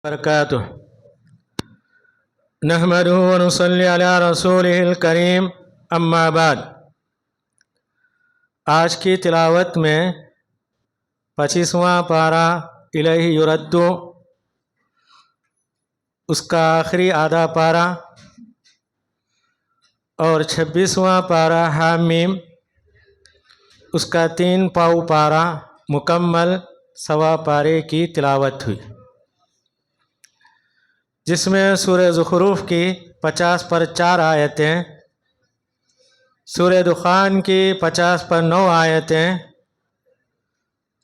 برکاتہ نحمدہ ونصلی علی رسولہ الکریم اما بعد۔ آج کی تلاوت میں 25واں پارہ الیہ یرد، اس کا آخری آدھا پارہ، اور 26واں پارہ حامیم، اس کا 3 پاؤ پارہ مکمل سوا پارے کی تلاوت ہوئی، جس میں سورہ زخرف کی 50 پر 4 آیتیں، سورہ دخان کی 50 پر 9 آیتیں،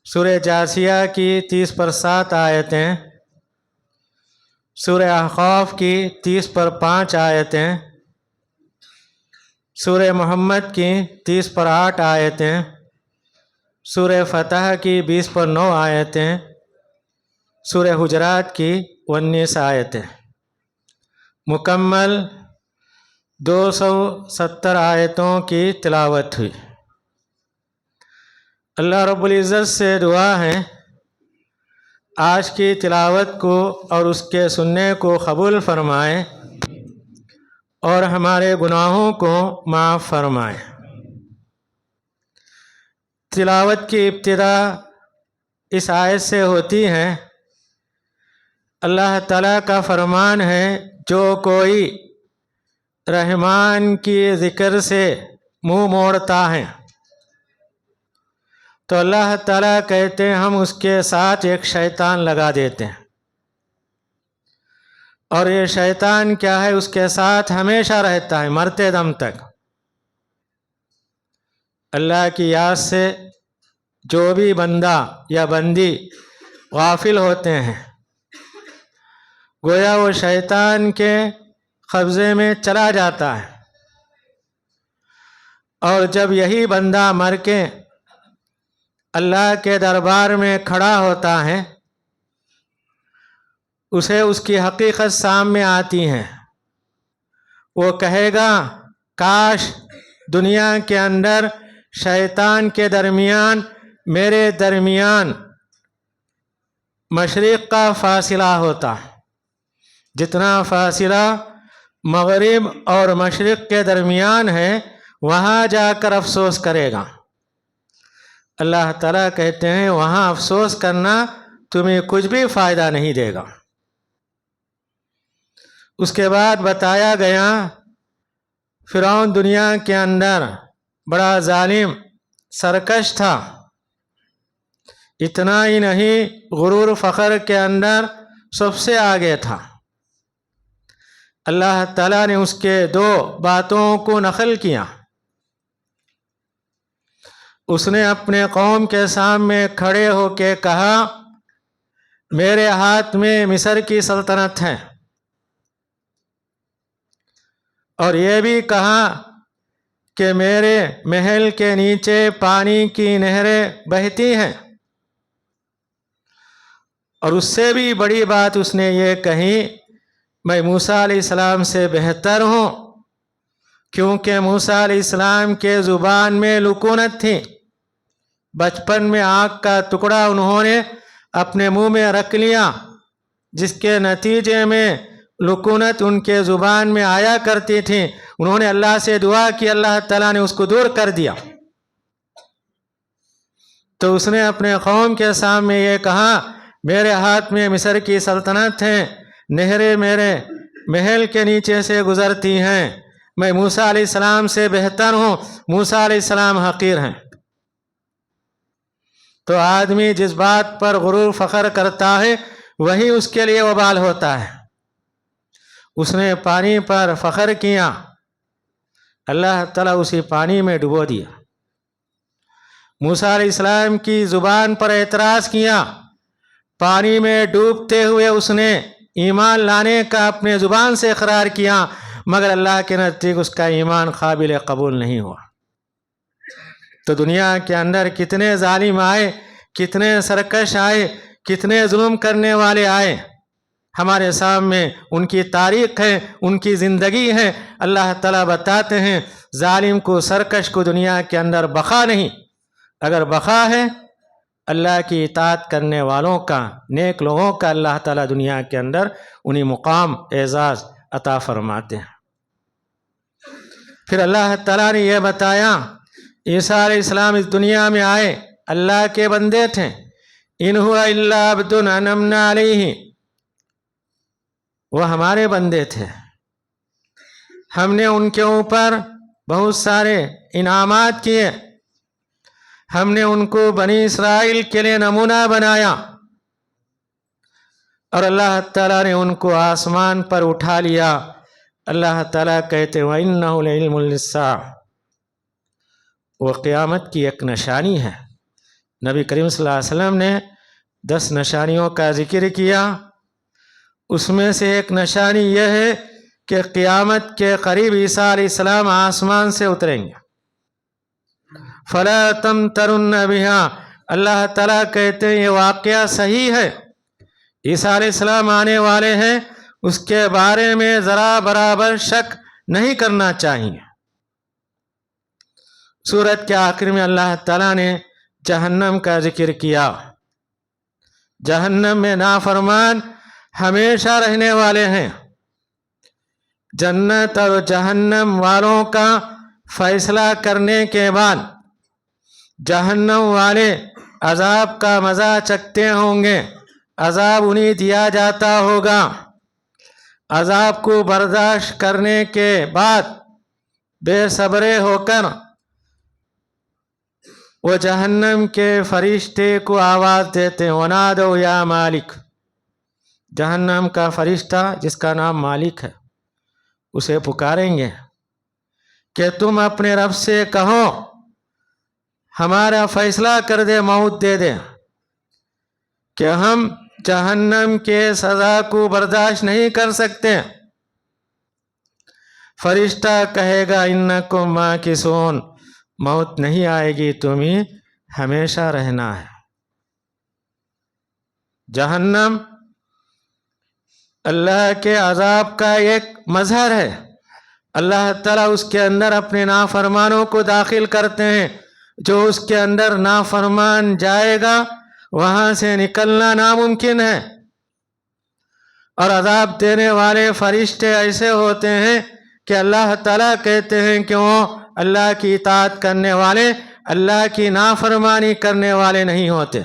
سورہ جاثیہ کی 30 پر 7 آیتیں، سورہ احقاف کی 30 پر 5 آیتیں، سورہ محمد کی 30 پر 8 آیتیں، سورہ فتح کی 20 پر 9 آیتیں، سورہ حجرات کی 19 آیتیں، مکمل 270 آیتوں کی تلاوت ہوئی۔ اللہ رب العزت سے دعا ہے آج کی تلاوت کو اور اس کے سننے کو قبول فرمائے اور ہمارے گناہوں کو معاف فرمائے۔ تلاوت کی ابتدا اس آیت سے ہوتی ہے، اللہ تعالیٰ کا فرمان ہے جو کوئی رحمان کی ذکر سے منہ موڑتا ہے تو اللہ تعالیٰ کہتے ہیں ہم اس کے ساتھ ایک شیطان لگا دیتے ہیں، اور یہ شیطان کیا ہے، اس کے ساتھ ہمیشہ رہتا ہے مرتے دم تک۔ اللہ کی یاد سے جو بھی بندہ یا بندی غافل ہوتے ہیں، گویا وہ شیطان کے قبضے میں چلا جاتا ہے، اور جب یہی بندہ مر کے اللہ کے دربار میں کھڑا ہوتا ہے، اسے اس کی حقیقت سامنے آتی ہے۔ وہ کہے گا کاش دنیا کے اندر شیطان کے درمیان میرے درمیان مشرق کا فاصلہ ہوتا، جتنا فاصلہ مغرب اور مشرق کے درمیان ہے وہاں جا کر افسوس کرے گا۔ اللہ تعالیٰ کہتے ہیں وہاں افسوس کرنا تمہیں کچھ بھی فائدہ نہیں دے گا۔ اس کے بعد بتایا گیا فرعون دنیا کے اندر بڑا ظالم سرکش تھا، اتنا ہی نہیں غرور فخر کے اندر سب سے آگے تھا۔ اللہ تعالیٰ نے اس کے 2 باتوں کو نقل کیا۔ اس نے اپنے قوم کے سامنے کھڑے ہو کے کہا میرے ہاتھ میں مصر کی سلطنت ہے، اور یہ بھی کہا کہ میرے محل کے نیچے پانی کی نہریں بہتی ہیں، اور اس سے بھی بڑی بات اس نے یہ کہی میں موسیٰ علیہ السلام سے بہتر ہوں، کیونکہ موسیٰ علیہ السلام کے زبان میں لکونت تھی، بچپن میں آگ کا ٹکڑا انہوں نے اپنے منہ میں رکھ لیا، جس کے نتیجے میں لکونت ان کے زبان میں آیا کرتی تھی۔ انہوں نے اللہ سے دعا کی، اللہ تعالیٰ نے اس کو دور کر دیا۔ تو اس نے اپنے قوم کے سامنے یہ کہا میرے ہاتھ میں مصر کی سلطنت ہے، نہریں میرے محل کے نیچے سے گزرتی ہیں، میں موسیٰ علیہ السلام سے بہتر ہوں، موسیٰ علیہ السلام حقیر ہیں۔ تو آدمی جس بات پر غرور فخر کرتا ہے وہی اس کے لیے وبال ہوتا ہے۔ اس نے پانی پر فخر کیا، اللہ تعالیٰ اسی پانی میں ڈبو دیا۔ موسیٰ علیہ السلام کی زبان پر اعتراض کیا، پانی میں ڈوبتے ہوئے اس نے ایمان لانے کا اپنے زبان سے اقرار کیا، مگر اللہ کے نزدیک اس کا ایمان قابل قبول نہیں ہوا۔ تو دنیا کے اندر کتنے ظالم آئے، کتنے سرکش آئے، کتنے ظلم کرنے والے آئے، ہمارے سامنے ان کی تاریخ ہے، ان کی زندگی ہے۔ اللہ تعالیٰ بتاتے ہیں ظالم کو، سرکش کو دنیا کے اندر بقا نہیں، اگر بقا ہے اللہ کی اطاعت کرنے والوں کا، نیک لوگوں کا اللہ تعالیٰ دنیا کے اندر انہیں مقام اعزاز عطا فرماتے ہیں۔ پھر اللہ تعالیٰ نے یہ بتایا، عیسیٰ علیہ السلام اس دنیا میں آئے، اللہ کے بندے تھے، ان هو الا عبد انعمنا علیہ، وہ ہمارے بندے تھے، ہم نے ان کے اوپر بہت سارے انعامات کیے، ہم نے ان کو بنی اسرائیل کے لیے نمونہ بنایا، اور اللہ تعالیٰ نے ان کو آسمان پر اٹھا لیا۔ اللہ تعالیٰ کہتے ہیں وَإِنَّهُ لَعِلْمٌ لِلسَّاعَةِ، وہ قیامت کی ایک نشانی ہے۔ نبی کریم صلی اللہ علیہ وسلم نے 10 نشانیوں کا ذکر کیا، اس میں سے ایک نشانی یہ ہے کہ قیامت کے قریب عیسیٰ علیہ السلام آسمان سے اتریں گے۔ فَلَا تَمْتَرُنَّ بِهَا، اللہ تعالیٰ کہتے ہیں یہ واقعہ صحیح ہے، عیسیٰ علیہ السلام آنے والے ہیں، اس کے بارے میں ذرا برابر شک نہیں کرنا چاہیے۔ سورت کے آخر میں اللہ تعالیٰ نے جہنم کا ذکر کیا، جہنم میں نافرمان ہمیشہ رہنے والے ہیں۔ جنت اور جہنم والوں کا فیصلہ کرنے کے بعد جہنم والے عذاب کا مزہ چکھتے ہوں گے، عذاب انہیں دیا جاتا ہوگا، عذاب کو برداشت کرنے کے بعد بے صبرے ہو کر وہ جہنم کے فرشتے کو آواز دیتے ہیں وَنَادَوْا يَا مالک، جہنم کا فرشتہ جس کا نام مالک ہے اسے پکاریں گے کہ تم اپنے رب سے کہو ہمارا فیصلہ کر دے، موت دے دے، کہ ہم جہنم کے سزا کو برداشت نہیں کر سکتے۔ فرشتہ کہے گا انکم ماکثون، موت نہیں آئے گی، تمہیں ہمیشہ رہنا ہے۔ جہنم اللہ کے عذاب کا ایک مظہر ہے، اللہ تعالیٰ اس کے اندر اپنے نافرمانوں کو داخل کرتے ہیں، جو اس کے اندر نافرمان جائے گا وہاں سے نکلنا ناممکن ہے۔ اور عذاب دینے والے فرشتے ایسے ہوتے ہیں کہ اللہ تعالیٰ کہتے ہیں کہ وہ اللہ کی اطاعت کرنے والے، اللہ کی نافرمانی کرنے والے نہیں ہوتے۔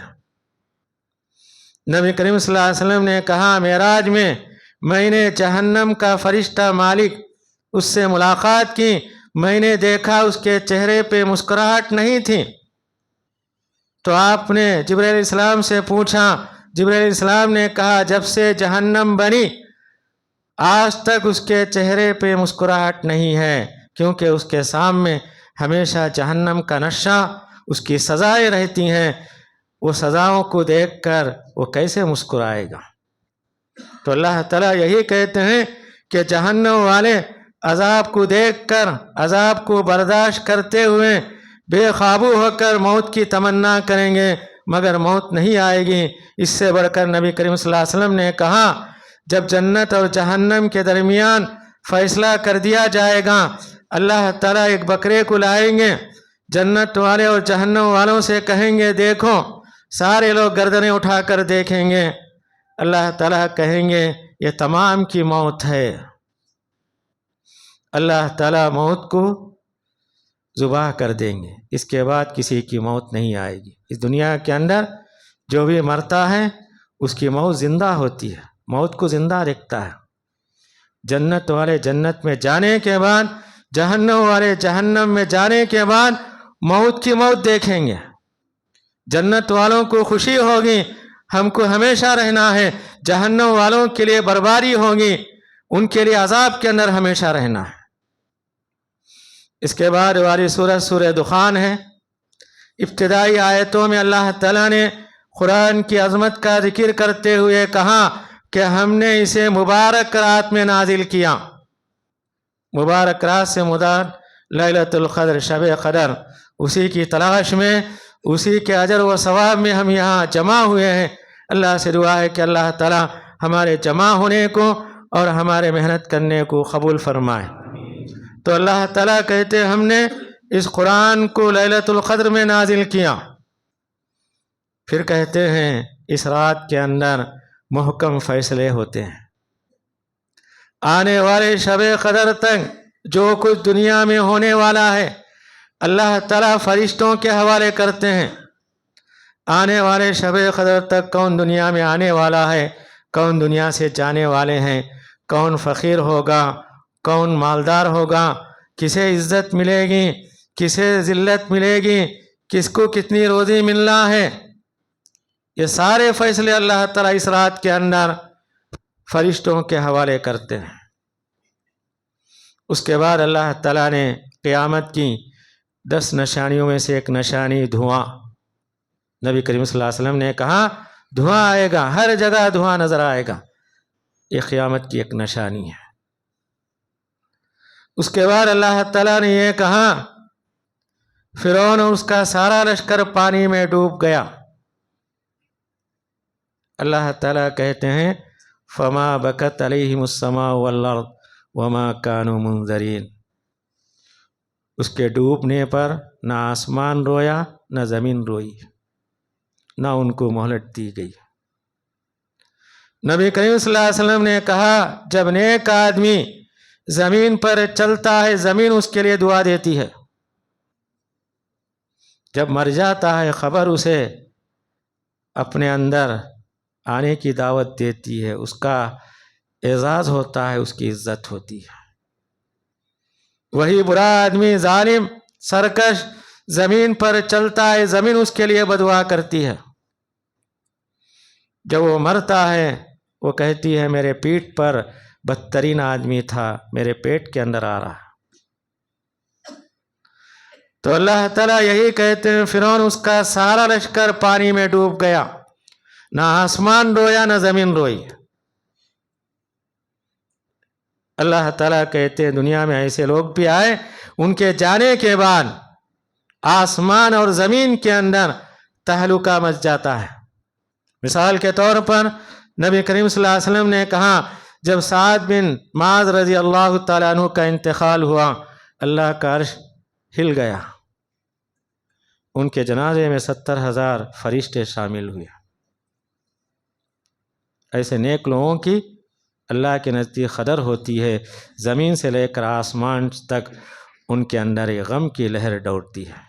نبی کریم صلی اللہ علیہ وسلم نے کہا معراج میں نے جہنم کا فرشتہ مالک اس سے ملاقات کی، میں نے دیکھا اس کے چہرے پہ مسکراہٹ نہیں تھی، تو آپ نے جبرائیل علیہ السلام سے پوچھا، جبرائیل علیہ السلام نے کہا جب سے جہنم بنی آج تک اس کے چہرے پہ مسکراہٹ نہیں ہے، کیونکہ اس کے سامنے ہمیشہ جہنم کا نشہ، اس کی سزائیں رہتی ہیں، وہ سزاؤں کو دیکھ کر وہ کیسے مسکرائے گا۔ تو اللہ تعالیٰ یہی کہتے ہیں کہ جہنم والے عذاب کو دیکھ کر، عذاب کو برداشت کرتے ہوئے بے قابو ہو کر موت کی تمنا کریں گے، مگر موت نہیں آئے گی۔ اس سے بڑھ کر نبی کریم صلی اللہ علیہ وسلم نے کہا جب جنت اور جہنم کے درمیان فیصلہ کر دیا جائے گا، اللہ تعالیٰ ایک بکرے کو لائیں گے، جنت والے اور جہنم والوں سے کہیں گے دیکھو، سارے لوگ گردنیں اٹھا کر دیکھیں گے، اللہ تعالیٰ کہیں گے یہ تمام کی موت ہے۔ اللہ تعالیٰ موت کو ذبح کر دیں گے، اس کے بعد کسی کی موت نہیں آئے گی۔ اس دنیا کے اندر جو بھی مرتا ہے اس کی موت زندہ ہوتی ہے، موت کو زندہ رکھتا ہے۔ جنت والے جنت میں جانے کے بعد، جہنم والے جہنم میں جانے کے بعد موت کی موت دیکھیں گے۔ جنت والوں کو خوشی ہوگی ہم کو ہمیشہ رہنا ہے، جہنم والوں کے لیے بربادی ہوگی، ان کے لیے عذاب کے اندر ہمیشہ رہنا ہے۔ اس کے بعد والی سورت سورہ دخان ہے۔ ابتدائی آیتوں میں اللہ تعالیٰ نے قرآن کی عظمت کا ذکر کرتے ہوئے کہا کہ ہم نے اسے مبارک رات میں نازل کیا۔ مبارک رات سے مراد لیلۃ القدر، شب قدر، اسی کی تلاش میں، اسی کے اجر و ثواب میں ہم یہاں جمع ہوئے ہیں۔ اللہ سے دعا ہے کہ اللہ تعالیٰ ہمارے جمع ہونے کو اور ہمارے محنت کرنے کو قبول فرمائے۔ تو اللہ تعالیٰ کہتے ہیں ہم نے اس قرآن کو لیلۃ القدر میں نازل کیا۔ پھر کہتے ہیں اس رات کے اندر محکم فیصلے ہوتے ہیں. آنے والے شب قدر تک جو کچھ دنیا میں ہونے والا ہے اللہ تعالیٰ فرشتوں کے حوالے کرتے ہیں. آنے والے شب قدر تک کون دنیا میں آنے والا ہے، کون دنیا سے جانے والے ہیں، کون فقیر ہوگا، کون مالدار ہوگا، کسے عزت ملے گی، کسے ذلت ملے گی، کس کو کتنی روزی ملنا ہے، یہ سارے فیصلے اللہ تعالیٰ اس رات کے اندر فرشتوں کے حوالے کرتے ہیں. اس کے بعد اللہ تعالیٰ نے قیامت کی 10 نشانیوں میں سے ایک نشانی دھواں. نبی کریم صلی اللہ علیہ وسلم نے کہا دھواں آئے گا، ہر جگہ دھواں نظر آئے گا، یہ قیامت کی ایک نشانی ہے. اس کے بعد اللہ تعالیٰ نے یہ کہا فرعون اور اس کا سارا لشکر پانی میں ڈوب گیا. اللہ تعالیٰ کہتے ہیں فما بکت علیہم السماء والارض وما كانوا منذرین. اس کے ڈوبنے پر نہ آسمان رویا نہ زمین روئی، نہ ان کو مہلت دی گئی. نبی کریم صلی اللہ علیہ وسلم نے کہا جب نیک آدمی زمین پر چلتا ہے زمین اس کے لیے دعا دیتی ہے، جب مر جاتا ہے خبر اسے اپنے اندر آنے کی دعوت دیتی ہے، اس کا اعزاز ہوتا ہے، اس کی عزت ہوتی ہے. وہی برا آدمی ظالم سرکش زمین پر چلتا ہے زمین اس کے لیے بدعا کرتی ہے. جب وہ مرتا ہے وہ کہتی ہے میرے پیٹھ پر بدترین آدمی تھا، میرے پیٹ کے اندر آ رہا. تو اللہ تعالیٰ یہی کہتے ہیں فرعون اس کا سارا لشکر پانی میں ڈوب گیا، نہ آسمان رویا نہ زمین روئی. اللہ تعالیٰ کہتے ہیں دنیا میں ایسے لوگ بھی آئے ان کے جانے کے بعد آسمان اور زمین کے اندر تہلکہ مچ جاتا ہے. مثال کے طور پر نبی کریم صلی اللہ علیہ وسلم نے کہا جب سعد بن معاذ رضی اللہ تعالیٰ عنہ کا انتقال ہوا اللہ کا عرش ہل گیا، ان کے جنازے میں 70,000 فرشتے شامل ہوئے. ایسے نیک لوگوں کی اللہ کے نزدیک قدر ہوتی ہے، زمین سے لے کر آسمان تک ان کے اندر ایک غم کی لہر دوڑتی ہے.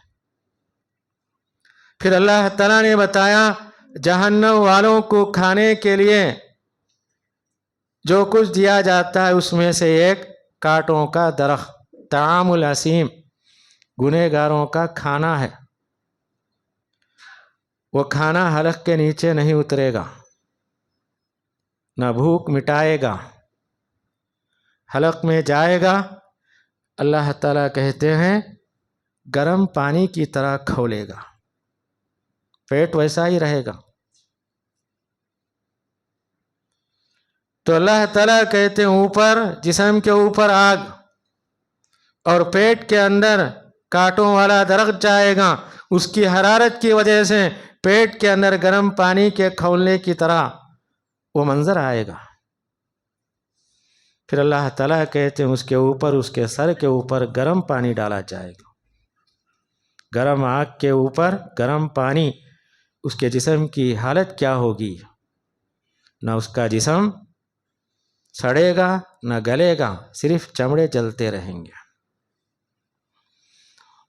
پھر اللہ تعالیٰ نے بتایا جہنم والوں کو کھانے کے لیے جو کچھ دیا جاتا ہے اس میں سے ایک کانٹوں کا درخت، طعام الاسیم، گنہگاروں کا کھانا ہے. وہ کھانا حلق کے نیچے نہیں اترے گا، نہ بھوک مٹائے گا، حلق میں جائے گا. اللہ تعالیٰ کہتے ہیں گرم پانی کی طرح کھولے گا، پیٹ ویسا ہی رہے گا. تو اللہ تعالیٰ کہتے ہیں اوپر جسم کے اوپر آگ اور پیٹ کے اندر کانٹوں والا درخت جائے گا، اس کی حرارت کی وجہ سے پیٹ کے اندر گرم پانی کے کھولنے کی طرح وہ منظر آئے گا. پھر اللہ تعالیٰ کہتے ہیں اس کے اوپر اس کے سر کے اوپر گرم پانی ڈالا جائے گا. گرم آگ کے اوپر گرم پانی، اس کے جسم کی حالت کیا ہوگی؟ نہ اس کا جسم سڑے گا نہ گلے گا، صرف چمڑے جلتے رہیں گے.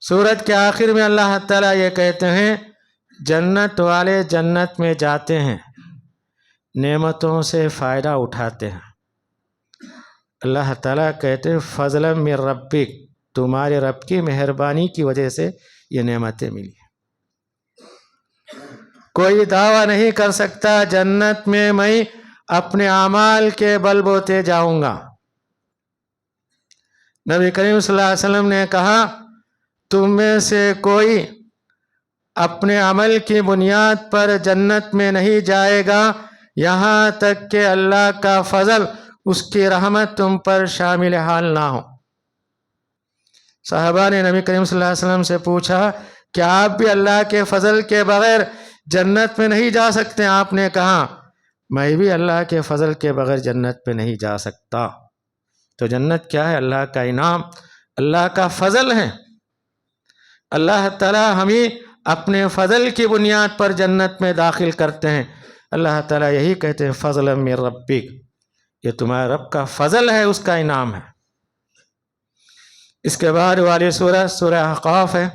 سورت کے آخر میں اللہ تعالیٰ یہ کہتے ہیں جنت والے جنت میں جاتے ہیں، نعمتوں سے فائدہ اٹھاتے ہیں. اللہ تعالیٰ کہتے ہیں فضلا من ربک، تمہارے رب کی مہربانی کی وجہ سے یہ نعمتیں ملی. کوئی دعویٰ نہیں کر سکتا جنت میں میں اپنے اعمال کے بل بوتے جاؤں گا. نبی کریم صلی اللہ علیہ وسلم نے کہا تم میں سے کوئی اپنے عمل کی بنیاد پر جنت میں نہیں جائے گا یہاں تک کہ اللہ کا فضل، اس کی رحمت تم پر شامل حال نہ ہو. صحابہ نے نبی کریم صلی اللہ علیہ وسلم سے پوچھا کیا آپ بھی اللہ کے فضل کے بغیر جنت میں نہیں جا سکتے؟ آپ نے کہا میں بھی اللہ کے فضل کے بغیر جنت پہ نہیں جا سکتا. تو جنت کیا ہے؟ اللہ کا انعام، اللہ کا فضل ہے. اللہ تعالیٰ ہمیں اپنے فضل کی بنیاد پر جنت میں داخل کرتے ہیں۔ اللہ تعالیٰ یہی کہتے ہیں فضلا من ربک، یہ تمہارے رب کا فضل ہے، اس کا انعام ہے۔ اس کے بعد والی سورہ سورہ احقاف ہے۔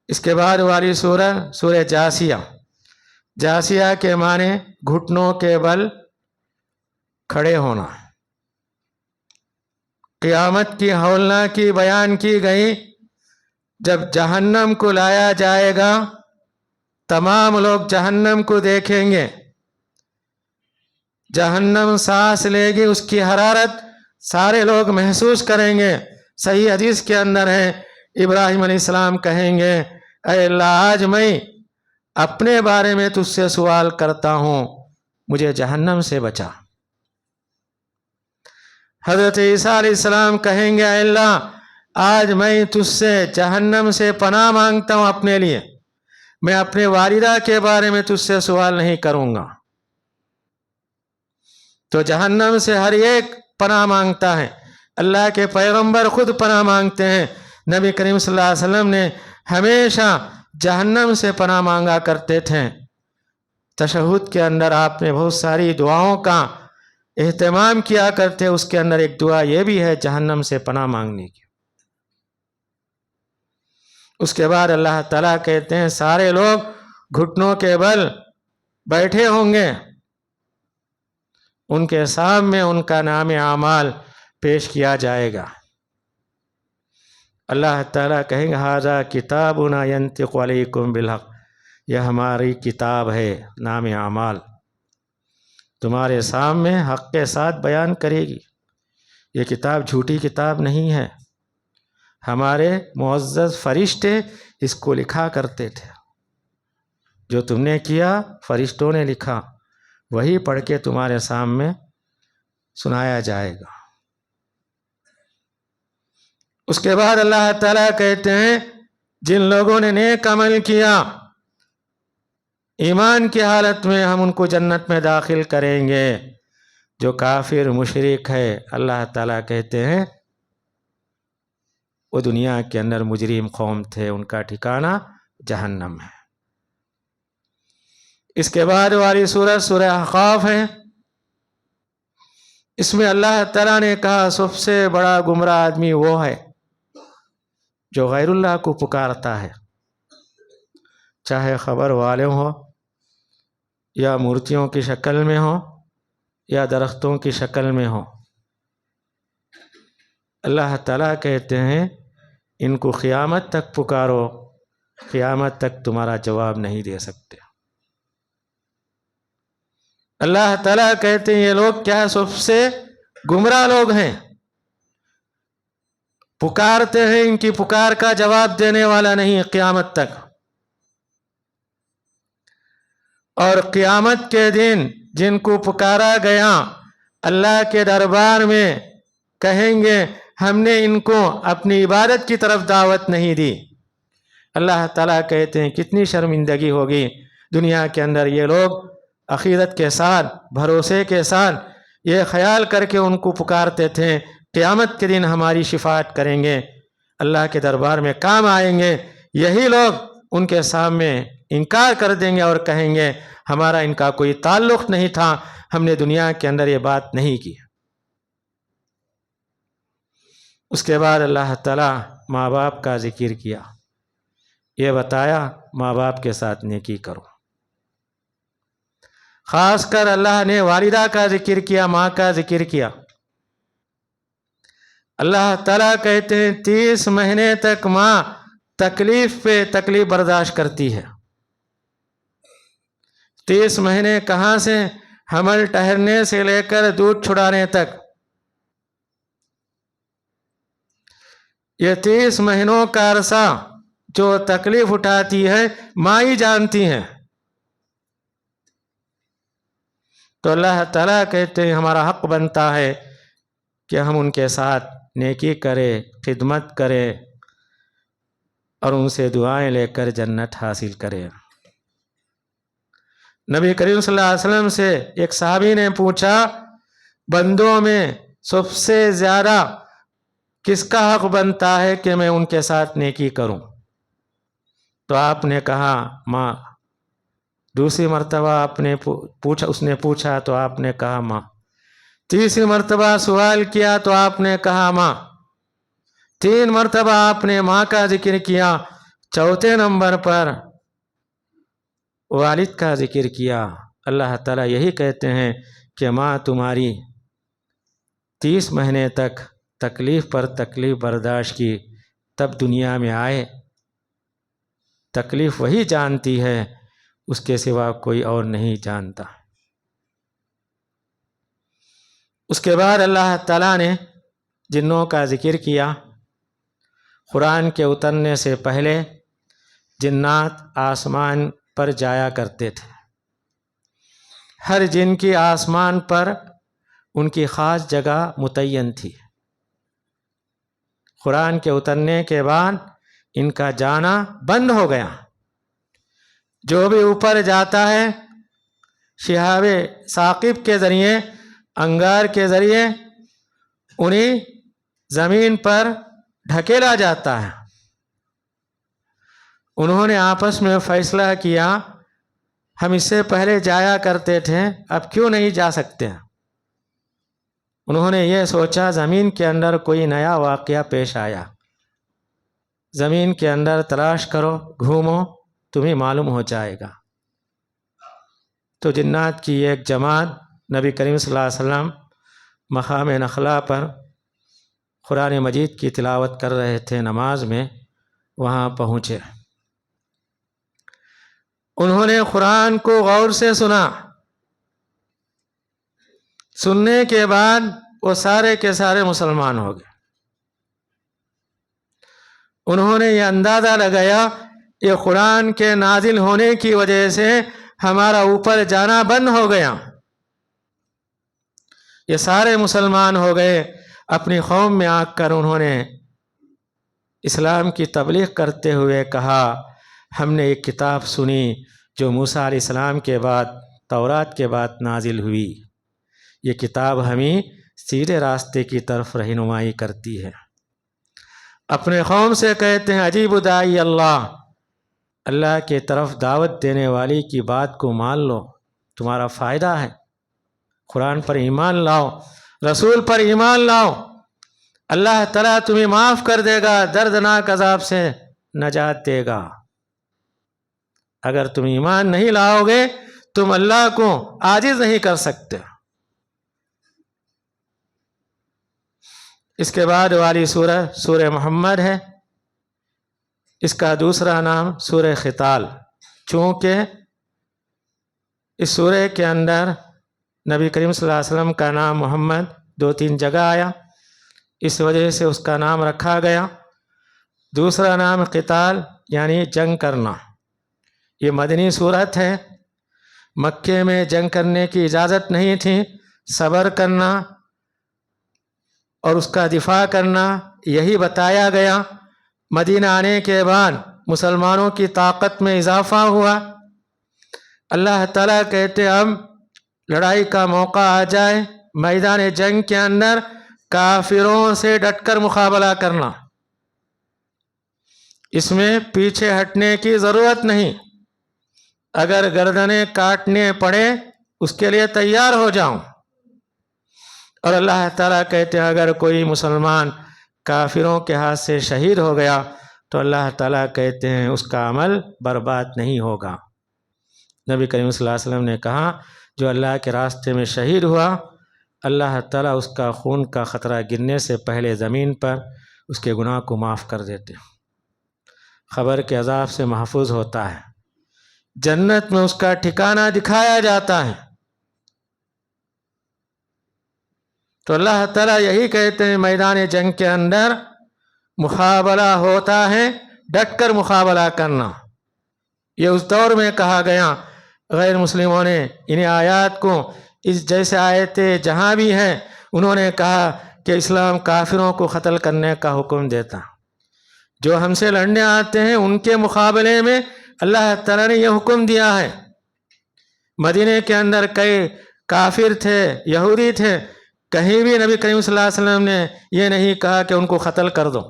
اس کے بعد والی سورہ سورہ جاسیہ۔ جاسیہ کے معنی گھٹنوں کے بل کھڑے ہونا۔ قیامت کی ہولناکی بیان کی گئی۔ جب جہنم کو لایا جائے گا، تمام لوگ جہنم کو دیکھیں گے، جہنم سانس لے گی، اس کی حرارت سارے لوگ محسوس کریں گے۔ صحیح حدیث کے اندر ہے، ابراہیم علیہ السلام کہیں گے اے اللہ، آج میں اپنے بارے میں تجھ سے سوال کرتا ہوں، مجھے جہنم سے بچا۔ حضرت عیسیٰ علیہ السلام کہیں گے اے اللہ، آج میں تجھ سے جہنم سے پناہ مانگتا ہوں اپنے لیے، میں اپنے والدہ کے بارے میں تجھ سے سوال نہیں کروں گا۔ تو جہنم سے ہر ایک پناہ مانگتا ہے۔ اللہ کے پیغمبر خود پناہ مانگتے ہیں۔ نبی کریم صلی اللہ علیہ وسلم نے ہمیشہ جہنم سے پناہ مانگا کرتے تھے۔ تشہد کے اندر آپ نے بہت ساری دعاؤں کا اہتمام کیا کرتے، اس کے اندر ایک دعا یہ بھی ہے جہنم سے پناہ مانگنے کی۔ اس کے بعد اللہ تعالیٰ کہتے ہیں سارے لوگ گھٹنوں کے بل بیٹھے ہوں گے، ان کے سامنے ان کا نام اعمال پیش کیا جائے گا۔ اللہ تعالیٰ کہیں گے ھذا کتابنا ینطق علیکم بالحق، یہ ہماری کتاب ہے، نام اعمال تمہارے سامنے حق کے ساتھ بیان کرے گی۔ یہ کتاب جھوٹی کتاب نہیں ہے۔ ہمارے معزز فرشتے اس کو لکھا کرتے تھے، جو تم نے کیا فرشتوں نے لکھا، وہی پڑھ کے تمہارے سامنے سنایا جائے گا۔ اس کے بعد اللہ تعالیٰ کہتے ہیں جن لوگوں نے نیک عمل کیا ایمان کی حالت میں ہم ان کو جنت میں داخل کریں گے۔ جو کافر مشرک ہے اللہ تعالیٰ کہتے ہیں وہ دنیا کے اندر مجرم قوم تھے، ان کا ٹھکانہ جہنم ہے۔ اس کے بعد والی سورہ سورہ احقاف ہے۔ اس میں اللہ تعالیٰ نے کہا سب سے بڑا گمراہ آدمی وہ ہے جو غیر اللہ کو پکارتا ہے، چاہے خبر والے ہو یا مورتیوں کی شکل میں ہو یا درختوں کی شکل میں ہو۔ اللہ تعالیٰ کہتے ہیں ان کو قیامت تک پکارو، قیامت تک تمہارا جواب نہیں دے سکتے۔ اللہ تعالیٰ کہتے ہیں یہ لوگ کیا سب سے گمراہ لوگ ہیں، پکارتے ہیں، ان کی پکار کا جواب دینے والا نہیں قیامت تک۔ اور قیامت کے دن جن کو پکارا گیا اللہ کے دربار میں کہیں گے ہم نے ان کو اپنی عبادت کی طرف دعوت نہیں دی۔ اللہ تعالیٰ کہتے ہیں کتنی شرمندگی ہوگی دنیا کے اندر، یہ لوگ عقیدت کے ساتھ بھروسے کے ساتھ یہ خیال کر کے ان کو پکارتے تھے قیامت کے دن ہماری شفاعت کریں گے، اللہ کے دربار میں کام آئیں گے۔ یہی لوگ ان کے سامنے انکار کر دیں گے اور کہیں گے ہمارا ان کا کوئی تعلق نہیں تھا، ہم نے دنیا کے اندر یہ بات نہیں کی۔ اس کے بعد اللہ تعالیٰ ماں باپ کا ذکر کیا، یہ بتایا ماں باپ کے ساتھ نیکی کرو۔ خاص کر اللہ نے والدہ کا ذکر کیا، ماں کا ذکر کیا۔ اللہ تعالیٰ کہتے ہیں 30 مہینے تک ماں تکلیف پہ تکلیف برداشت کرتی ہے۔ 30 مہینے کہاں سے؟ حمل ٹھہرنے سے لے کر دودھ چھڑانے تک، یہ 30 مہینوں کا عرصہ جو تکلیف اٹھاتی ہے ماں ہی جانتی ہیں۔ تو اللہ تعالیٰ کہتے ہیں ہمارا حق بنتا ہے کہ ہم ان کے ساتھ نیکی کریں، خدمت کریں اور ان سے دعائیں لے کر جنت حاصل کریں۔ نبی کریم صلی اللہ علیہ وسلم سے ایک صحابی نے پوچھا بندوں میں سب سے زیادہ کس کا حق بنتا ہے کہ میں ان کے ساتھ نیکی کروں؟ تو آپ نے کہا ماں. دوسری مرتبہ اس نے پوچھا تو آپ نے کہا ماں. تیسری مرتبہ سوال کیا تو آپ نے کہا ماں. 3 مرتبہ آپ نے ماں کا ذکر کیا. چوتھے نمبر پر والد کا ذکر کیا. اللہ تعالیٰ یہی کہتے ہیں کہ ماں تمہاری 30 مہینے تک تکلیف پر تکلیف برداشت کی، تب دنیا میں آئے. تکلیف وہی جانتی ہے، اس کے سوا کوئی اور نہیں جانتا. اس کے بعد اللہ تعالیٰ نے جنوں کا ذکر کیا. قرآن کے اترنے سے پہلے جنات آسمان پر جایا کرتے تھے. ہر جن کی آسمان پر ان کی خاص جگہ متعین تھی. قرآن کے اترنے کے بعد ان کا جانا بند ہو گیا. جو بھی اوپر جاتا ہے شہاب ثاقب کے ذریعے، انگار کے ذریعے انہیں زمین پر ڈھکیلا جاتا ہے. انہوں نے آپس میں فیصلہ کیا ہم اس سے پہلے جایا کرتے تھے، اب کیوں نہیں جا سکتے. انہوں نے یہ سوچا زمین کے اندر کوئی نیا واقعہ پیش آیا، زمین کے اندر تلاش کرو، گھومو، تمہیں معلوم ہو جائے گا. تو جنات کی ایک جماعت نبی کریم صلی اللہ علیہ وسلم مقام نخلا پر قرآن مجید کی تلاوت کر رہے تھے نماز میں، وہاں پہنچے. انہوں نے قرآن کو غور سے سنا. سننے کے بعد وہ سارے کے سارے مسلمان ہو گئے. انہوں نے یہ اندازہ لگایا یہ قرآن کے نازل ہونے کی وجہ سے ہمارا اوپر جانا بند ہو گیا. یہ سارے مسلمان ہو گئے. اپنی قوم میں آ کر انہوں نے اسلام کی تبلیغ کرتے ہوئے کہا ہم نے ایک کتاب سنی جو موسیٰ علیہ السلام کے بعد، تورات کے بعد نازل ہوئی. یہ کتاب ہمیں سیدھے راستے کی طرف رہنمائی کرتی ہے. اپنے قوم سے کہتے ہیں عجیب داعی اللہ، اللہ کے طرف دعوت دینے والی کی بات کو مان لو، تمہارا فائدہ ہے. قرآن پر ایمان لاؤ، رسول پر ایمان لاؤ، اللہ تعالیٰ تمہیں معاف کر دے گا، دردناک عذاب سے نجات دے گا. اگر تم ایمان نہیں لاؤ گے تم اللہ کو عاجز نہیں کر سکتے. اس کے بعد والی سورہ محمد ہے. اس کا دوسرا نام سورہ قتال، چونکہ اس سورہ کے اندر نبی کریم صلی اللہ علیہ وسلم کا نام محمد 2-3 جگہ آیا، اس وجہ سے اس کا نام رکھا گیا. دوسرا نام قتال یعنی جنگ کرنا. یہ مدنی صورت ہے. مکے میں جنگ کرنے کی اجازت نہیں تھی. صبر کرنا اور اس کا دفاع کرنا یہی بتایا گیا. مدینہ آنے کے بعد مسلمانوں کی طاقت میں اضافہ ہوا. اللہ تعالیٰ کہتے اب لڑائی کا موقع آ جائے، میدان جنگ کے اندر کافروں سے ڈٹ کر مقابلہ کرنا. اس میں پیچھے ہٹنے کی ضرورت نہیں. اگر گردنیں کاٹنے پڑے اس کے لیے تیار ہو جاؤں. اور اللہ تعالیٰ کہتے ہیں اگر کوئی مسلمان کافروں کے ہاتھ سے شہید ہو گیا تو اللہ تعالیٰ کہتے ہیں اس کا عمل برباد نہیں ہوگا. نبی کریم صلی اللہ علیہ وسلم نے کہا جو اللہ کے راستے میں شہید ہوا اللہ تعالیٰ اس کا خون کا خطرہ گرنے سے پہلے زمین پر اس کے گناہ کو معاف کر دیتے، قبر کے عذاب سے محفوظ ہوتا ہے، جنت میں اس کا ٹھکانہ دکھایا جاتا ہے. تو اللہ تعالیٰ یہی کہتے ہیں میدان جنگ کے اندر مقابلہ ہوتا ہے، ڈٹ کر مقابلہ کرنا. یہ اس دور میں کہا گیا. غیر مسلموں نے انہیں آیات کو اس جیسے آیتیں جہاں بھی ہیں انہوں نے کہا کہ اسلام کافروں کو قتل کرنے کا حکم دیتا. جو ہم سے لڑنے آتے ہیں ان کے مقابلے میں اللہ تعالیٰ نے یہ حکم دیا ہے. مدینے کے اندر کئی کافر تھے، یہودی تھے، کہیں بھی نبی کریم صلی اللہ علیہ وسلم نے یہ نہیں کہا کہ ان کو قتل کر دو.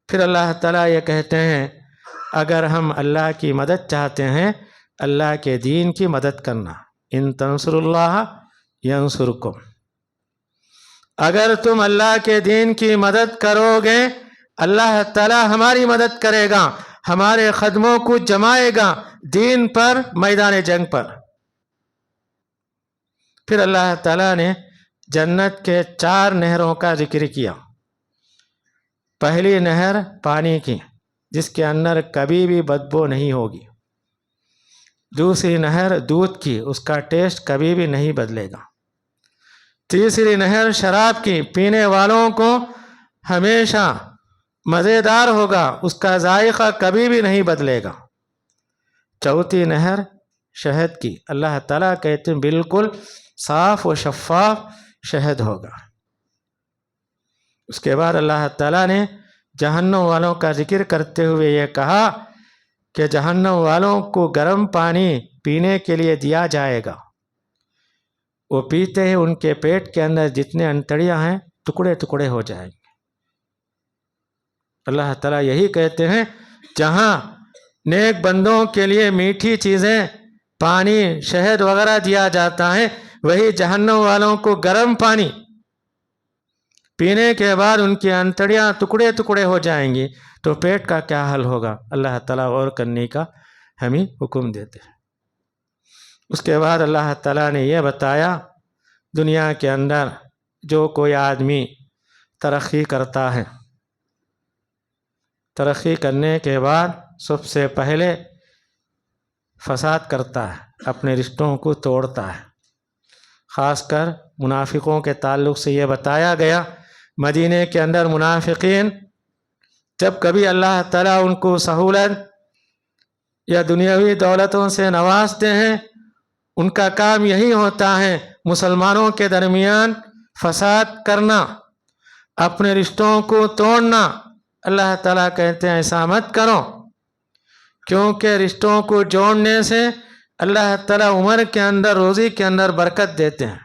پھر اللہ تعالیٰ یہ کہتے ہیں اگر ہم اللہ کی مدد چاہتے ہیں، اللہ کے دین کی مدد کرنا، ان تنصر اللہ ینصرکم، اگر تم اللہ کے دین کی مدد کرو گے اللہ تعالیٰ ہماری مدد کرے گا، ہمارے قدموں کو جمائے گا دین پر، میدان جنگ پر۔ پھر اللہ تعالیٰ نے جنت کے 4 نہروں کا ذکر کیا۔ پہلی نہر پانی کی، جس کے اندر کبھی بھی بدبو نہیں ہوگی۔ دوسری نہر دودھ کی، اس کا ٹیسٹ کبھی بھی نہیں بدلے گا۔ تیسری نہر شراب کی، پینے والوں کو ہمیشہ مزیدار ہوگا، اس کا ذائقہ کبھی بھی نہیں بدلے گا۔ چوتھی نہر شہد کی، اللہ تعالیٰ کہتے ہیں بالکل صاف و شفاف شہد ہوگا۔ اس کے بعد اللہ تعالیٰ نے جہنم والوں کا ذکر کرتے ہوئے یہ کہا کہ جہنم والوں کو گرم پانی پینے کے لیے دیا جائے گا، وہ پیتے ہی ان کے پیٹ کے اندر جتنے انتڑیاں ہیں ٹکڑے ٹکڑے ہو جائیں گے۔ اللہ تعالیٰ یہی کہتے ہیں جہاں نیک بندوں کے لیے میٹھی چیزیں، پانی، شہد وغیرہ دیا جاتا ہے، وہی جہنم والوں کو گرم پانی پینے کے بعد ان کی انتڑیاں ٹکڑے ٹکڑے ہو جائیں گی، تو پیٹ کا کیا حل ہوگا؟ اللہ تعالیٰ غور کرنے کا ہمیں حکم دیتے ہیں۔ اس کے بعد اللہ تعالیٰ نے یہ بتایا دنیا کے اندر جو کوئی آدمی ترقی کرتا ہے، ترقی کرنے کے بعد سب سے پہلے فساد کرتا ہے، اپنے رشتوں کو توڑتا ہے۔ خاص کر منافقوں کے تعلق سے یہ بتایا گیا، مدینے کے اندر منافقین جب کبھی اللہ تعالیٰ ان کو سہولت یا دنیاوی دولتوں سے نوازتے ہیں، ان کا کام یہی ہوتا ہے مسلمانوں کے درمیان فساد کرنا، اپنے رشتوں کو توڑنا۔ اللہ تعالیٰ کہتے ہیں ایسا مت کرو، کیونکہ رشتوں کو جوڑنے سے اللہ تعالیٰ عمر کے اندر، روزی کے اندر برکت دیتے ہیں۔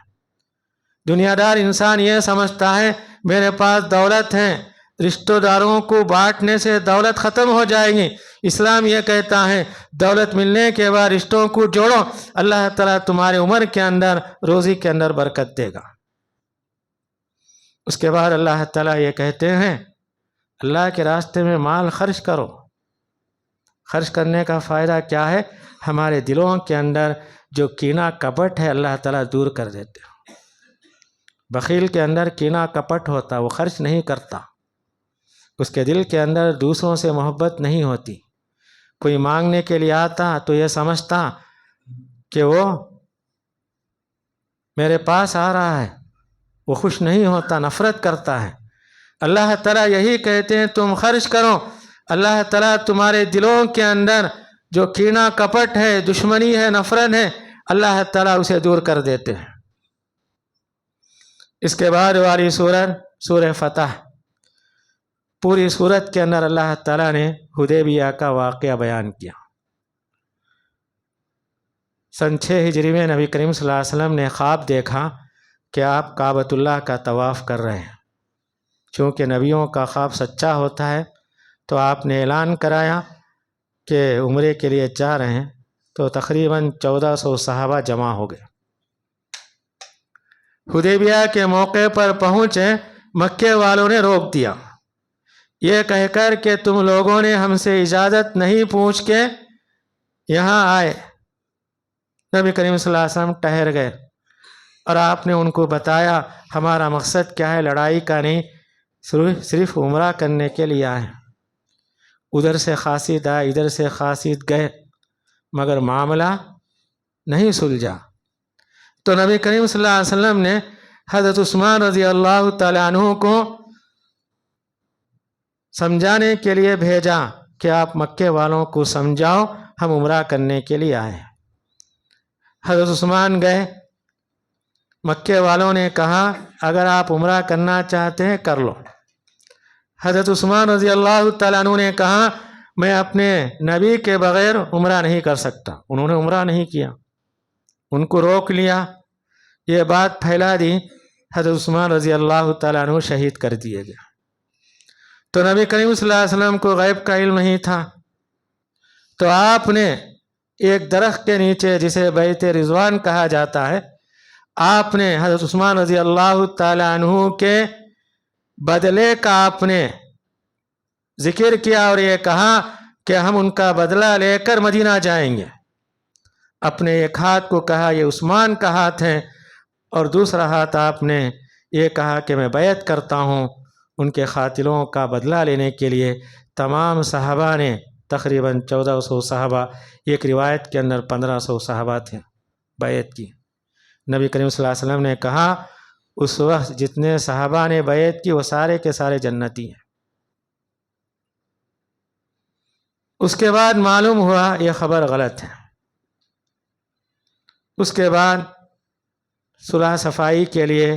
دنیا دار انسان یہ سمجھتا ہے میرے پاس دولت ہے، رشتہ داروں کو بانٹنے سے دولت ختم ہو جائے گی۔ اسلام یہ کہتا ہے دولت ملنے کے بعد رشتوں کو جوڑو، اللہ تعالیٰ تمہارے عمر کے اندر، روزی کے اندر برکت دے گا۔ اس کے بعد اللہ تعالیٰ یہ کہتے ہیں اللہ کے راستے میں مال خرچ کرو۔ خرچ کرنے کا فائدہ کیا ہے؟ ہمارے دلوں کے اندر جو کینہ کپٹ ہے اللہ تعالیٰ دور کر دیتے ہیں۔ بخیل کے اندر کینہ کپٹ ہوتا، وہ خرچ نہیں کرتا، اس کے دل کے اندر دوسروں سے محبت نہیں ہوتی۔ کوئی مانگنے کے لیے آتا تو یہ سمجھتا کہ وہ میرے پاس آ رہا ہے، وہ خوش نہیں ہوتا، نفرت کرتا ہے۔ اللہ تعالیٰ یہی کہتے ہیں تم خرچ کرو، اللہ تعالیٰ تمہارے دلوں کے اندر جو کینہ کپٹ ہے، دشمنی ہے، نفرت ہے، اللہ تعالیٰ اسے دور کر دیتے ہیں۔ اس کے بعد والی سورت سورہ فتح، پوری سورت کے اندر اللہ تعالیٰ نے حدیبیہ کا واقعہ بیان کیا۔ سن 6 ہجری میں نبی کریم صلی اللہ علیہ وسلم نے خواب دیکھا کہ آپ کعبۃ اللہ کا طواف کر رہے ہیں۔ چونکہ نبیوں کا خواب سچا ہوتا ہے تو آپ نے اعلان کرایا کہ عمرے کے لیے جا رہے ہیں، تو تقریباً 1400 صحابہ جمع ہو گئے۔ حدیبیہ کے موقع پر پہنچے، مکے والوں نے روک دیا یہ کہہ کر کہ تم لوگوں نے ہم سے اجازت نہیں پوچھ کے یہاں آئے۔ نبی کریم صلی اللہ علیہ وسلم ٹھہر گئے اور آپ نے ان کو بتایا ہمارا مقصد کیا ہے، لڑائی کا نہیں، صرف عمرہ کرنے کے لیے آئے۔ ادھر سے خاصید آئے، ادھر سے خاصید گئے، مگر معاملہ نہیں سلجھا۔ تو نبی کریم صلی اللہ علیہ وسلم نے حضرت عثمان رضی اللہ تعالیٰ عنہ کو سمجھانے کے لیے بھیجا کہ آپ مکے والوں کو سمجھاؤ ہم عمرہ کرنے کے لیے آئے۔ حضرت عثمان گئے، مکے والوں نے کہا اگر آپ عمرہ کرنا چاہتے ہیں کر لو۔ حضرت عثمان رضی اللہ تعالیٰ عنہ نے کہا میں اپنے نبی کے بغیر عمرہ نہیں کر سکتا۔ انہوں نے عمرہ نہیں کیا، ان کو روک لیا، یہ بات پھیلا دی، حضرت عثمان رضی اللہ تعالیٰ عنہ شہید کر دیے گئے۔ تو نبی کریم صلی اللہ علیہ وسلم کو غیب کا علم نہیں تھا، تو آپ نے ایک درخت کے نیچے جسے بیت رضوان کہا جاتا ہے، آپ نے حضرت عثمان رضی اللہ تعالی عنہ کے بدلے کا آپ نے ذکر کیا اور یہ کہا کہ ہم ان کا بدلہ لے کر مدینہ جائیں گے۔ اپنے ایک ہاتھ کو کہا یہ عثمان کا ہاتھ ہے، اور دوسرا ہاتھ آپ نے یہ کہا کہ میں بیعت کرتا ہوں ان کے قاتلوں کا بدلہ لینے کے لیے۔ تمام صحابہ نے، تقریباً 1400 صحابہ، ایک روایت کے اندر 1500 صحابہ تھے، بیعت کی۔ نبی کریم صلی اللہ علیہ وسلم نے کہا اس وقت جتنے صحابہ نے بیعت کی وہ سارے کے سارے جنتی ہیں۔ اس کے بعد معلوم ہوا یہ خبر غلط ہے۔ اس کے بعد صلح صفائی کے لیے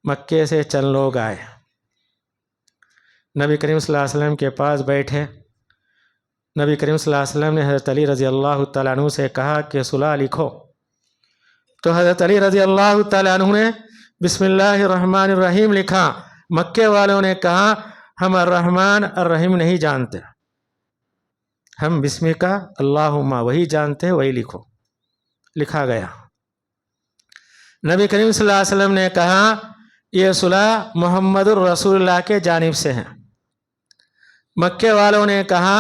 مکے سے چند لوگ آئے، نبی کریم صلی اللہ علیہ وسلم کے پاس بیٹھے۔ نبی کریم صلی اللہ علیہ وسلم نے حضرت علی رضی اللہ تعالیٰ عنہ سے کہا کہ صلح لکھو، تو حضرت علی رضی اللہ تعالیٰ عنہ نے بسم اللہ الرحمن الرحیم لکھا۔ مکے والوں نے کہا ہم الرحمن الرحیم نہیں جانتے، ہم بسم کا اللہم وہی جانتے ہیں، وہی لکھو۔ لکھا گیا۔ نبی کریم صلی اللہ علیہ وسلم نے کہا یہ صلح محمد الرسول اللہ کے جانب سے ہے۔ مکے والوں نے کہا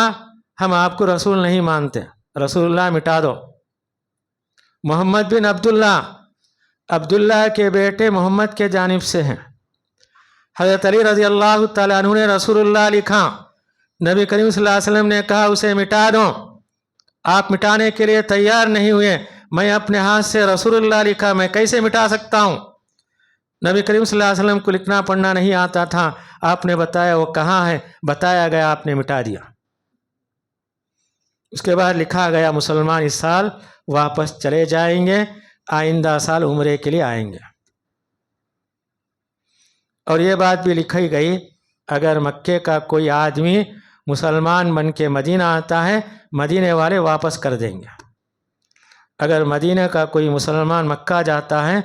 ہم آپ کو رسول نہیں مانتے، رسول اللہ مٹا دو۔ محمد بن عبداللہ کے بیٹے محمد کے جانب سے ہیں۔ حضرت علی رضی اللہ تعالیٰ عنہ نے رسول اللہ لکھا، نبی کریم صلی اللہ علیہ وسلم نے کہا اسے مٹا دو۔ آپ مٹانے کے لیے تیار نہیں ہوئے، میں اپنے ہاتھ سے رسول اللہ لکھا، میں کیسے مٹا سکتا ہوں؟ نبی کریم صلی اللہ علیہ وسلم کو لکھنا پڑھنا نہیں آتا تھا، آپ نے بتایا وہ کہاں ہے، بتایا گیا، آپ نے مٹا دیا۔ اس کے بعد لکھا گیا مسلمان اس سال واپس چلے جائیں گے، آئندہ سال عمرے کے لیے آئیں گے۔ اور یہ بات بھی لکھی گئی اگر مکے کا کوئی آدمی مسلمان بن کے مدینہ آتا ہے مدینے والے واپس کر دیں گے، اگر مدینہ کا کوئی مسلمان مکہ جاتا ہے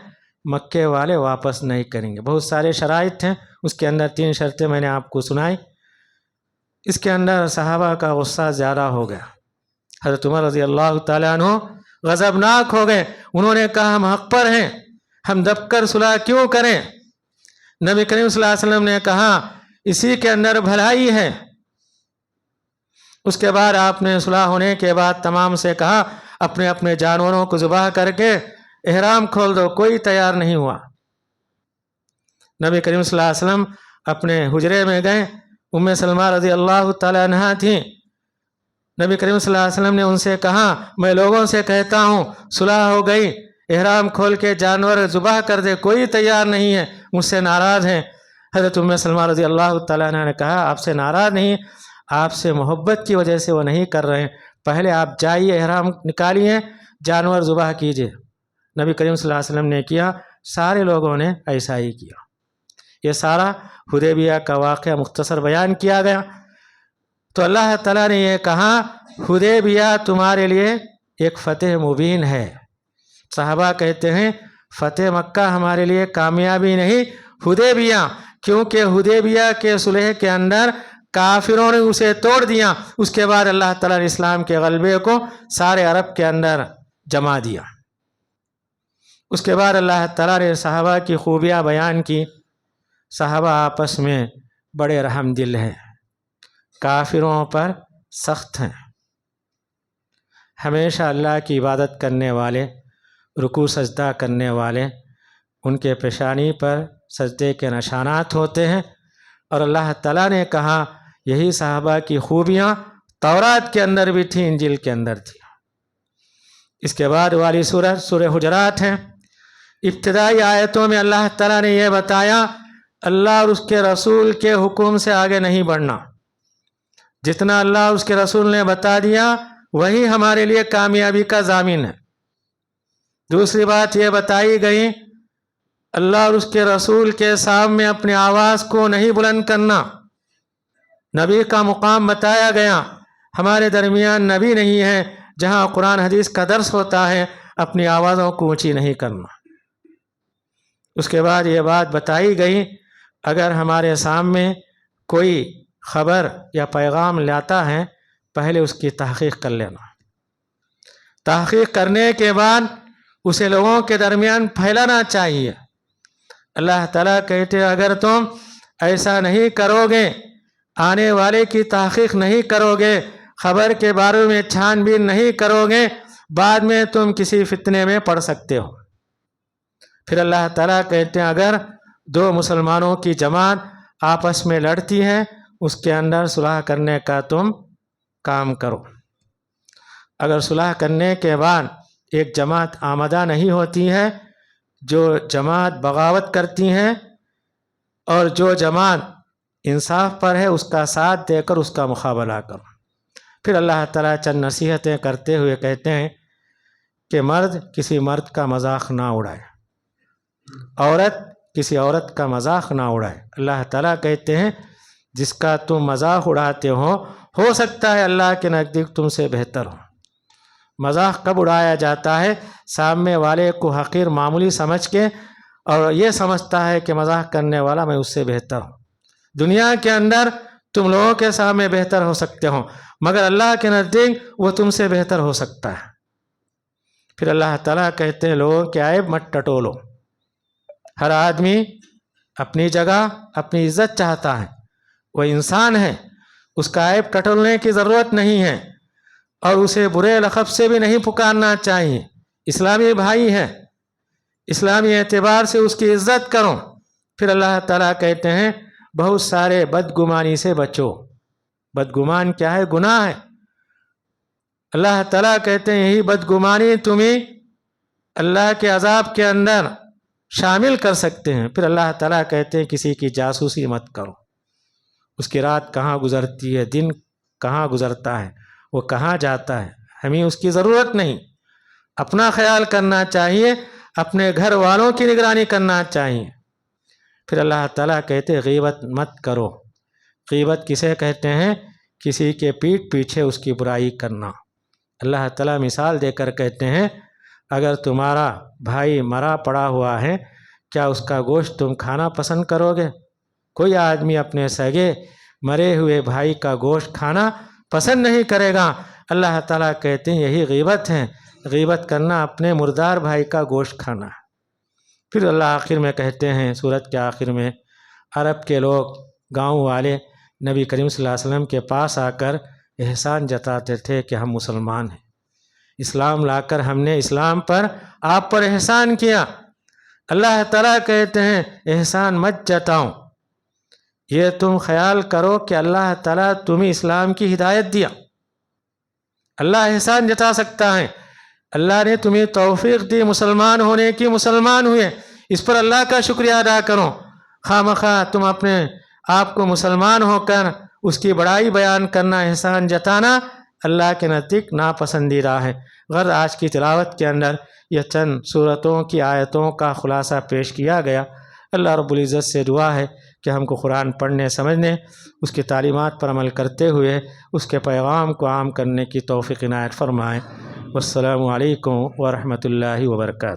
مکے والے واپس نہیں کریں گے۔ بہت سارے شرائط ہیں، اس کے اندر 3 شرطیں میں نے آپ کو سنائی۔ اس کے اندر صحابہ کا غصہ زیادہ ہو گیا، حضرت عمر رضی اللہ تعالیٰ عنہ غضبناک ہو گئے، انہوں نے کہا ہم حق پر ہیں، ہم دب کر صلح کیوں کریں؟ نبی کریم صلی اللہ علیہ وسلم نے کہا اسی کے اندر بھلائی ہے۔ اس کے بعد آپ نے صلح ہونے کے بعد تمام سے کہا اپنے اپنے جانوروں کو ذبح کر کے احرام کھول دو، کوئی تیار نہیں ہوا۔ نبی کریم صلی اللہ علیہ وسلم اپنے حجرے میں گئے، ام سلمہ رضی اللہ تعالیٰ عنہا تھیں۔ نبی کریم صلی اللہ علیہ وسلم نے ان سے کہا میں لوگوں سے کہتا ہوں صلح ہو گئی، احرام کھول کے جانور ذبح کر دے، کوئی تیار نہیں ہے، مجھ سے ناراض ہیں۔ حضرت ام سلمہ رضی اللہ تعالیٰ عنہ نے کہا آپ سے ناراض نہیں، آپ سے محبت کی وجہ سے وہ نہیں کر رہے ہیں، پہلے آپ جائیے احرام نکالیے، جانور ذبح کیجیے۔ نبی کریم صلی اللہ علیہ وسلم نے کیا، سارے لوگوں نے ایسا ہی کیا۔ یہ سارا حدیبیہ کا واقعہ مختصر بیان کیا گیا۔ تو اللہ تعالیٰ نے یہ کہا حدیبیہ تمہارے لیے ایک فتح مبین ہے۔ صحابہ کہتے ہیں فتح مکہ ہمارے لیے کامیابی نہیں، حدیبیہ، کیونکہ حدیبیہ کے صلح کے اندر کافروں نے اسے توڑ دیا، اس کے بعد اللہ تعالیٰ نے اسلام کے غلبے کو سارے عرب کے اندر جما دیا۔ اس کے بعد اللہ تعالیٰ نے صحابہ کی خوبیاں بیان کی۔ صحابہ آپس میں بڑے رحم دل ہیں، کافروں پر سخت ہیں، ہمیشہ اللہ کی عبادت کرنے والے، رکوع سجدہ کرنے والے، ان کے پیشانی پر سجدے کے نشانات ہوتے ہیں۔ اور اللہ تعالیٰ نے کہا یہی صحابہ کی خوبیاں تورات کے اندر بھی تھیں، انجیل کے اندر تھی۔ اس کے بعد والی سورہ حجرات ہے۔ ابتدائی آیتوں میں اللہ تعالیٰ نے یہ بتایا اللہ اور اس کے رسول کے حکم سے آگے نہیں بڑھنا، جتنا اللہ اور اس کے رسول نے بتا دیا وہی ہمارے لیے کامیابی کا ضامن ہے۔ دوسری بات یہ بتائی گئی اللہ اور اس کے رسول کے سامنے اپنی آواز کو نہیں بلند کرنا، نبی کا مقام بتایا گیا، ہمارے درمیان نبی نہیں ہے، جہاں قرآن حدیث کا درس ہوتا ہے اپنی آوازوں کو اونچی نہیں کرنا۔ اس کے بعد یہ بات بتائی گئی اگر ہمارے سامنے کوئی خبر یا پیغام لاتا ہے پہلے اس کی تحقیق کر لینا، تحقیق کرنے کے بعد اسے لوگوں کے درمیان پھیلانا چاہیے۔ اللہ تعالیٰ کہتے ہیں اگر تم ایسا نہیں کرو گے، آنے والے کی تحقیق نہیں کرو گے، خبر کے بارے میں چھان بین نہیں کرو گے، بعد میں تم کسی فتنے میں پڑ سکتے ہو۔ پھر اللہ تعالیٰ کہتے ہیں اگر دو مسلمانوں کی جماعت آپس میں لڑتی ہے، اس کے اندر صلح کرنے کا تم کام کرو۔ اگر صلح کرنے کے بعد ایک جماعت آمادہ نہیں ہوتی ہے، جو جماعت بغاوت کرتی ہیں اور جو جماعت انصاف پر ہے اس کا ساتھ دے کر اس کا مقابلہ کرو۔ پھر اللہ تعالیٰ چند نصیحتیں کرتے ہوئے کہتے ہیں کہ مرد کسی مرد کا مذاق نہ اڑائے، عورت کسی عورت کا مذاق نہ اڑائے۔ اللہ تعالیٰ کہتے ہیں جس کا تم مذاق اڑاتے ہو سکتا ہے اللہ کے نزدیک تم سے بہتر ہو۔ مذاق کب اڑایا جاتا ہے؟ سامنے والے کو حقیر معمولی سمجھ کے اور یہ سمجھتا ہے کہ مذاق کرنے والا میں اس سے بہتر ہوں۔ دنیا کے اندر تم لوگوں کے سامنے بہتر ہو سکتے ہو، مگر اللہ کے نزدیک وہ تم سے بہتر ہو سکتا ہے۔ پھر اللہ تعالیٰ کہتے ہیں لوگوں کے عیب مت ٹٹولو۔ ہر آدمی اپنی جگہ اپنی عزت چاہتا ہے، وہ انسان ہے، اس کا عیب ٹٹولنے کی ضرورت نہیں ہے اور اسے برے لقب سے بھی نہیں پکارنا چاہیے۔ اسلامی بھائی ہے، اسلامی اعتبار سے اس کی عزت کرو۔ پھر اللہ تعالیٰ کہتے ہیں بہت سارے بدگمانی سے بچو۔ بدگمان کیا ہے؟ گناہ ہے۔ اللہ تعالیٰ کہتے ہیں یہی بدگمانی تمہیں اللہ کے عذاب کے اندر شامل کر سکتے ہیں۔ پھر اللہ تعالیٰ کہتے ہیں کسی کی جاسوسی مت کرو۔ اس کی رات کہاں گزرتی ہے، دن کہاں گزرتا ہے، وہ کہاں جاتا ہے، ہمیں اس کی ضرورت نہیں۔ اپنا خیال کرنا چاہیے، اپنے گھر والوں کی نگرانی کرنا چاہیے۔ پھر اللہ تعالیٰ کہتے ہیں غیبت مت کرو۔ غیبت کسے کہتے ہیں؟ کسی کے پیٹھ پیچھے اس کی برائی کرنا۔ اللہ تعالیٰ مثال دے کر کہتے ہیں اگر تمہارا بھائی مرا پڑا ہوا ہے، کیا اس کا گوشت تم کھانا پسند کرو گے؟ کوئی آدمی اپنے سگے مرے ہوئے بھائی کا گوشت کھانا پسند نہیں کرے گا۔ اللہ تعالیٰ کہتے ہیں یہی غیبت ہے، غیبت کرنا اپنے مردار بھائی کا گوشت کھانا ہے۔ پھر اللہ آخر میں کہتے ہیں سورت کے آخر میں عرب کے لوگ گاؤں والے نبی کریم صلی اللہ علیہ وسلم کے پاس آ کر احسان جتاتے تھے کہ ہم مسلمان ہیں، اسلام لا کر ہم نے اسلام پر آپ پر احسان کیا۔ اللہ تعالیٰ کہتے ہیں احسان مت جتاؤ، یہ تم خیال کرو کہ اللہ تعالیٰ تمہیں اسلام کی ہدایت دیا۔ اللہ احسان جتا سکتا ہے، اللہ نے تمہیں توفیق دی مسلمان ہونے کی، مسلمان ہوئے، اس پر اللہ کا شکریہ ادا کرو۔ خواہ مخواہ تم اپنے آپ کو مسلمان ہو کر اس کی بڑائی بیان کرنا، احسان جتانا اللہ کے نزدیک ناپسندیدہ ہے۔ غرض آج کی تلاوت کے اندر یہ چند صورتوں کی آیتوں کا خلاصہ پیش کیا گیا۔ اللہ رب العزت سے دعا ہے کہ ہم کو قرآن پڑھنے سمجھنے، اس کی تعلیمات پر عمل کرتے ہوئے اس کے پیغام کو عام کرنے کی توفیق عنایت فرمائے۔ والسلام علیکم ورحمۃ اللہ وبرکاتہ۔